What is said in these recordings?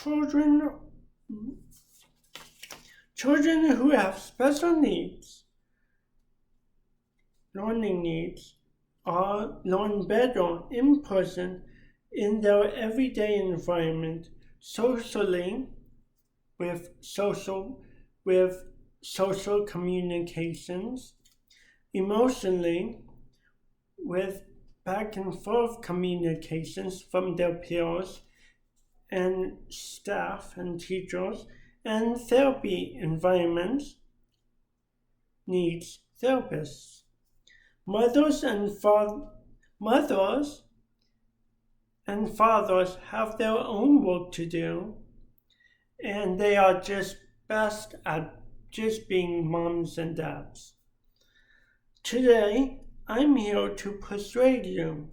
Children who have special needs, learning needs, learn better in person in their everyday environment, socially with social communications, emotionally with back and forth communications from their peers and staff and teachers, and therapy environments needs therapists. Mothers and fathers have their own work to do, and they are just best at just being moms and dads. Today, I'm here to persuade you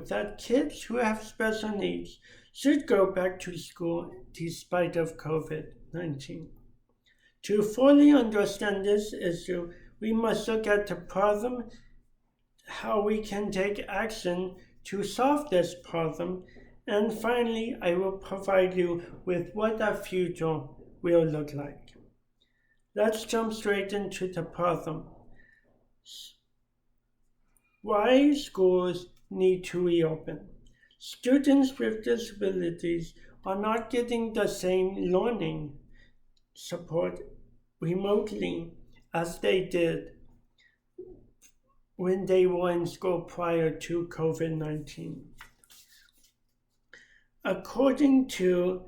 that kids who have special needs should go back to school despite of COVID-19. To fully understand this issue, we must look at the problem, how we can take action to solve this problem, and finally, I will provide you with what our future will look like. Let's jump straight into the problem. Why schools need to reopen. Students with disabilities are not getting the same learning support remotely as they did when they were in school prior to COVID-19. According to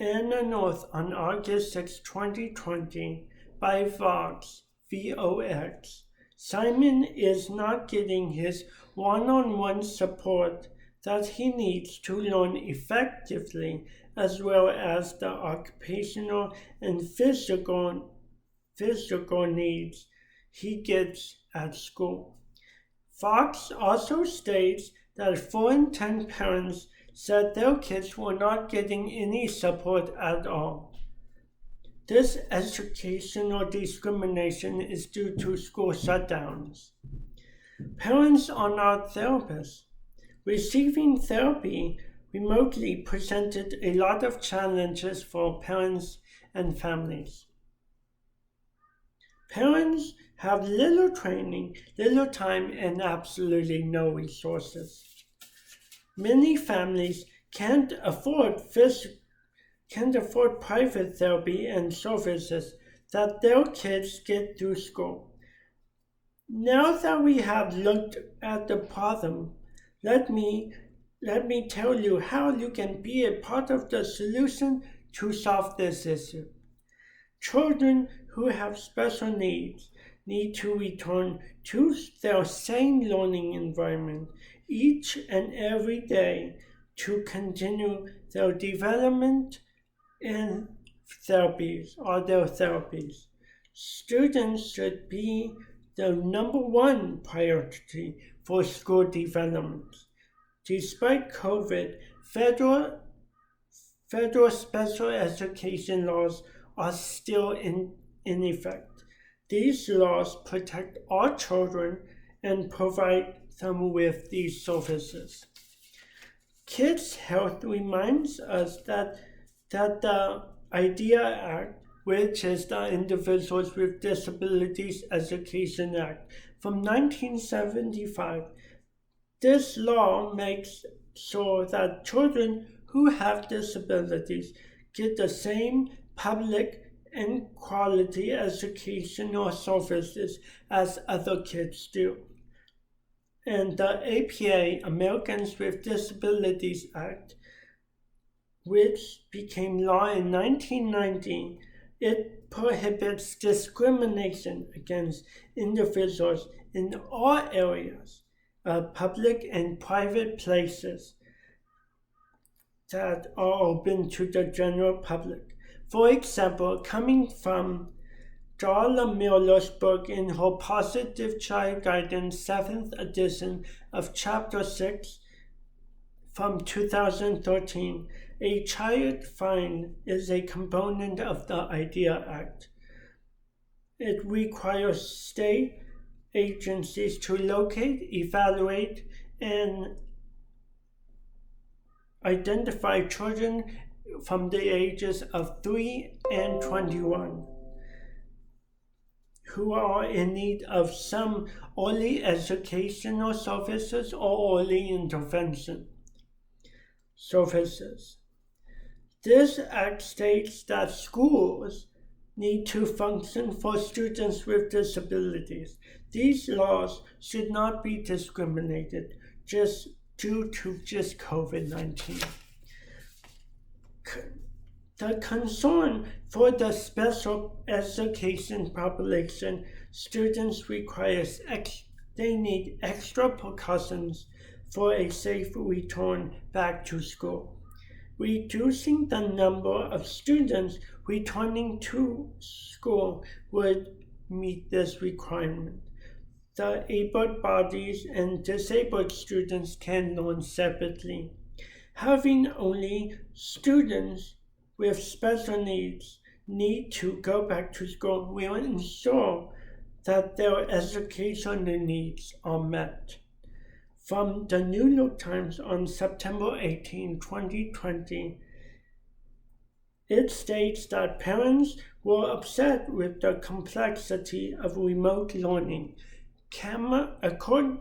Anna North on August 6, 2020, by Vox, VOX, Simon is not getting his one-on-one support that he needs to learn effectively, as well as the occupational and physical needs he gets at school. Fox also states that 4 in 10 parents said their kids were not getting any support at all. This educational discrimination is due to school shutdowns. Parents are not therapists. Receiving therapy remotely presented a lot of challenges for parents and families. Parents have little training, little time, and absolutely no resources. Many families can't afford private therapy and services that their kids get through school. Now that we have looked at the problem, let me tell you how you can be a part of the solution to solve this issue. Children who have special needs need to return to their same learning environment each and every day to continue their development and their therapies. Students should be the number one priority for school development. Despite COVID, federal special education laws are still in effect. These laws protect all children and provide them with these services. Kids' Health reminds us that the IDEA Act, which is the Individuals with Disabilities Education Act from 1975, this law makes sure that children who have disabilities get the same public and quality educational services as other kids do. And the APA, Americans with Disabilities Act, which became law in 1990, it prohibits discrimination against individuals in all areas, public and private places that are open to the general public. For example, coming from Darla Miller's book in her Positive Child Guidance 7th edition of Chapter 6 from 2013, a child fine is a component of the IDEA Act. It requires state agencies to locate, evaluate, and identify children from the ages of 3 and 21 who are in need of some early educational services or early intervention services. This act states that schools need to function for students with disabilities. These laws should not be discriminated just due to just COVID-19. The concern for the special education population, students they need extra precautions for a safe return back to school. Reducing the number of students returning to school would meet this requirement. The able bodies and disabled students can learn separately. Having only students with special needs need to go back to school will ensure that their educational needs are met. From the New York Times on September 18, 2020, it states that parents were upset with the complexity of remote learning. According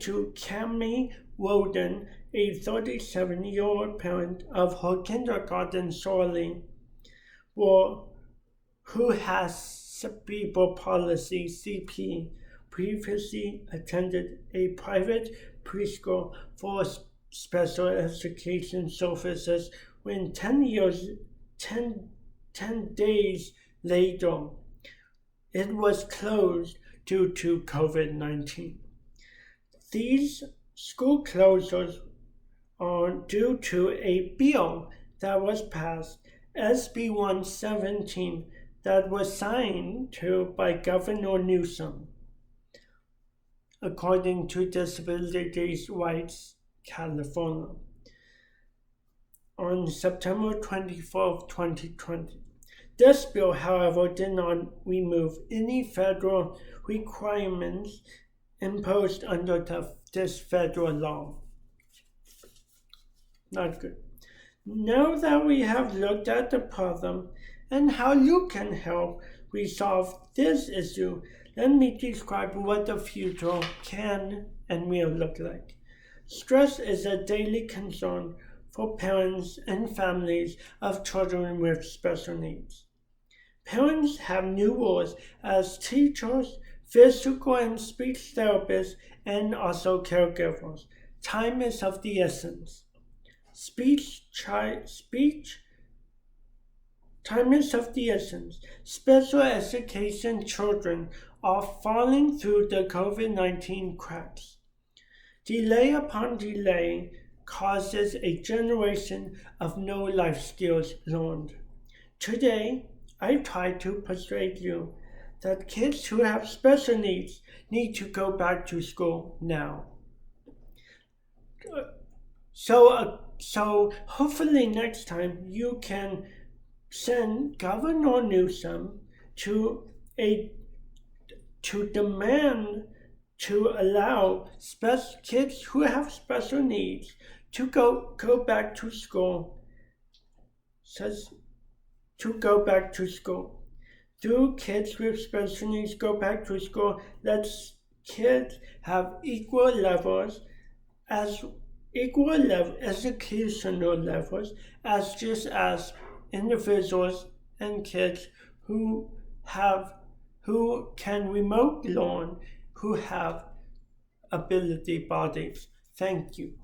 to Cami Woden, a 37-year-old parent of her kindergarten Shirley, who has cerebral palsy (CP), previously attended a private preschool for special education services when 10 days later it was closed due to COVID-19. These school closures are due to a bill that was passed, SB 117, that was signed by Governor Newsom, according to Disabilities Rights California, on September 24, 2020. This bill, however, did not remove any federal requirements imposed under this federal law. Not good. Now that we have looked at the problem and how you can help resolve this issue, let me describe what the future can and will look like. Stress is a daily concern for parents and families of children with special needs. Parents have new roles as teachers, physical and speech therapists, and also caregivers. Time is of the essence. Time is of the essence. Special education children are falling through the COVID-19 cracks. Delay upon delay causes a generation of no life skills learned. Today, I try to persuade you that kids who have special needs need to go back to school now. So hopefully next time you can send Governor Newsom to demand to allow kids who have special needs to go back to school. Do kids with special needs go back to school? Let kids have equal educational levels as individuals and kids who can remote learn, who have ability bodies. Thank you.